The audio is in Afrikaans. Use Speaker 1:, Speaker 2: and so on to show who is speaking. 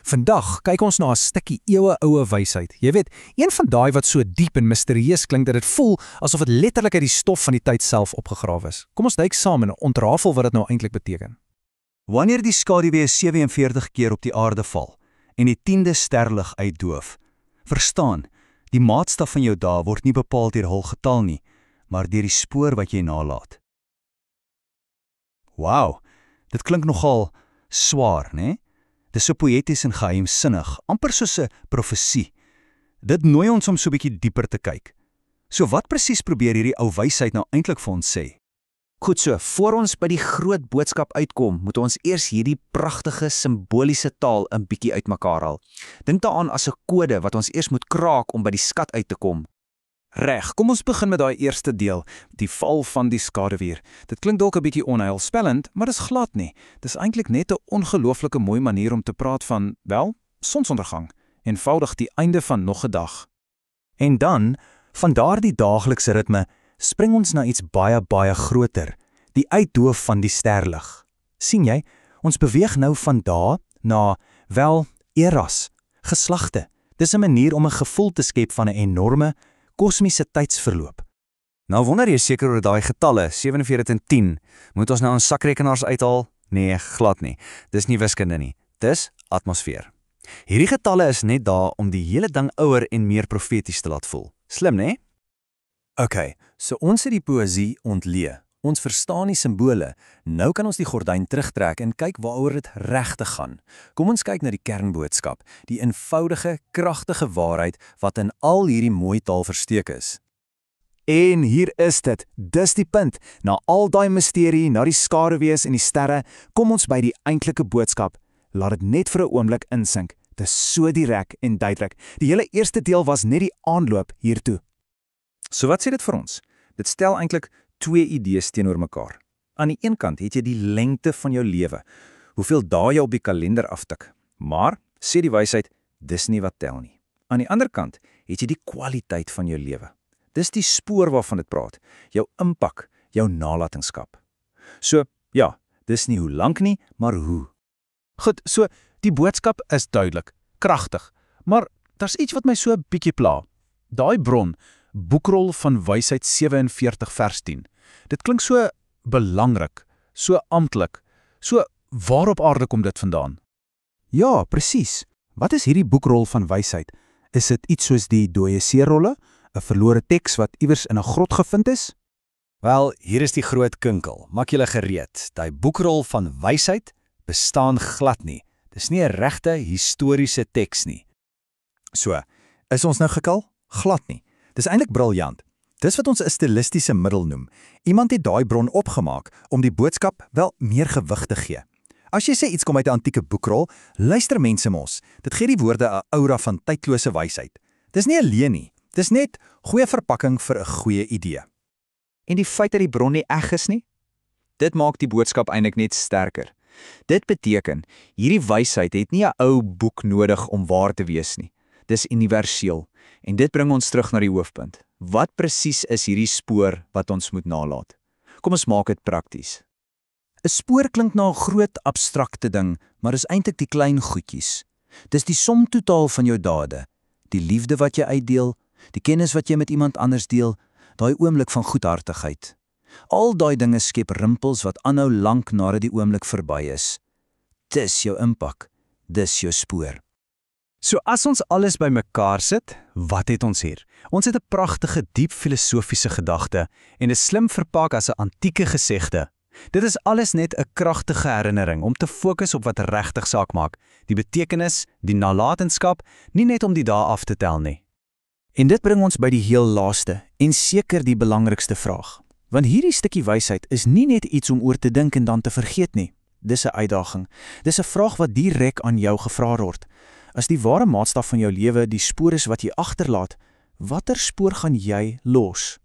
Speaker 1: Vandag kyk ons na 'n stukkie eeueoue wysheid. Jy weet, een van daai wat so diep en misterieus klink dat dit voel asof dit letterlik uit die stof van die tyd self opgegrawe is. Kom ons duik saam en ontrafel wat dit nou eintlik beteken.
Speaker 2: Wanneer die skaduwee 47 keer op die aarde val en die 10de sterlig uitdoof, verstaan, die maatstaf van jou dae word nie bepaal deur hul getal nie, maar deur die spoor wat jy nalaat. Wow, dit klink nogal swaar, né? Dis so poëties en geheimsinnig, amper soos 'n profesie. Dit nooi ons om so 'n bietjie dieper te kyk. So wat presies probeer hierdie ou wysheid nou eintlik vir ons sê?
Speaker 3: Goed so, voor ons by die groot boodskap uitkom, moet ons eers hierdie pragtige simboliese taal 'n bietjie uitmekaar haal. Dink daaraan as 'n kode wat ons eers moet kraak om by die skat uit te kom.
Speaker 1: Reg, kom ons begin met daai eerste deel, die val van die skaduwee. Dit klink dalk 'n bietjie onheilspellend, maar dis glad nie. Dis eintlik net 'n ongelooflike mooi manier om te praat van, wel, sonsondergang, eenvoudig die einde van nog 'n dag.
Speaker 2: En dan, van daardie daaglikse ritme, spring ons na iets baie groter, die uitdoof van die sterlig. Sien jy, ons beweeg nou van dae na, wel, eras, geslagte. Dis 'n manier om 'n gevoel te skep van 'n enorme, kosmiese tydsverloop. Nou wonder jy seker oor daai getalle, 47 en 10, moet ons nou ons sakrekenaars uithaal? Nee, glad nie. Dis nie wiskunde nie. Dis atmosfeer. Hierdie getalle is net daar om die hele ding ouer en meer profeties te laat voel. Slim, né? OK, so ons het die poësie ontleë. Ons verstaan die simbole. Nou kan ons die gordyn terugtrek en kyk waaroor dit regtig gaan. Kom ons kyk na die kernboodskap, die eenvoudige, kragtige waarheid wat in al hierdie mooi taal versteek is. En hier is dit. Dis die punt. Na al daai misterie, na die skaduwees en die sterre, kom ons by die eintlike boodskap. Laat dit net vir 'n oomblik insink. Dis so direk en duidelik. Die hele eerste deel was net die aanloop hiertoe. So wat sê dit vir ons? Dit stel eintlik twee idees teenoor mekaar. Aan die een kant het jy die lengte van jou lewe, hoeveel dae jy op die kalender aftik. Maar, sê die wysheid, dis nie wat tel nie. Aan die ander kant het jy die kwaliteit van jou lewe. Dis die spoor waarvan dit praat, jou impak, jou nalatenskap. So, ja, dis nie hoe lank nie, maar hoe.
Speaker 1: Goed, so die boodskap is duidelik, kragtig, maar daar's iets wat my so 'n bietjie pla. Daai bron, Boekrol van Wysheid 47 vers 10. Dit klink so belangrik, so amptelik, so waar op aarde kom dit vandaan?
Speaker 2: Ja, presies. Wat is hierdie boekrol van wysheid? Is dit iets soos die dooie seerolle, 'n verlore teks wat iewers in 'n grot gevind is? Wel, hier is die groot kinkel. Maak julle gereed. Daai boekrol van wysheid bestaan glad nie. Dis nie 'n regte historiese teks nie. So, is ons nou gekal? Glad nie. Dis eintlik briljant. Dis wat ons 'n stilistiese middel noem. Iemand het daai bron opgemaak om die boodskap wel meer gewig te gee. As jy sê iets kom uit 'n antieke boekrol, luister mense mos. Dit gee die woorde 'n aura van tydlose wysheid. Dis nie 'n leuen nie. Dis net goeie verpakking vir 'n goeie idee.
Speaker 3: En die feit dat die bron nie eg is nie, dit maak die boodskap eintlik net sterker. Dit beteken, hierdie wysheid het nie 'n ou boek nodig om waar te wees nie. Dis universeel. En dit bring ons terug na die hoofpunt. Wat presies is hierdie spoor wat ons moet nalat? Kom ons maak dit prakties.
Speaker 2: 'n Spoor klink na 'n groot abstrakte ding, maar is eintlik die klein goedjies. Dis die som totaal van jou dade, die liefde wat jy uitdeel, die kennis wat jy met iemand anders deel, daai oomblik van goedhartigheid. Al daai dinge skep rimpels wat aanhou lank nadat die oomblik verby is. Dis jou impak, dis jou spoor. So as ons alles bymekaar sit, wat het ons hier? Ons het 'n pragtige, diep filosofiese gedagte en dit is slim verpak as 'n antieke gesegde. Dit is alles net 'n kragtige herinnering om te fokus op wat regtig saak maak, die betekenis, die nalatenskap, nie net om die dae af te tel nie. En dit bring ons by die heel laaste en seker die belangrikste vraag. Want hierdie stukkie wysheid is nie net iets om oor te dink en dan te vergeet nie. Dis 'n uitdaging. Dis 'n vraag wat direk aan jou gevra word. As die ware maatstaf van jou lewe die spoor is wat jy agterlaat, watter spoor gaan jy los?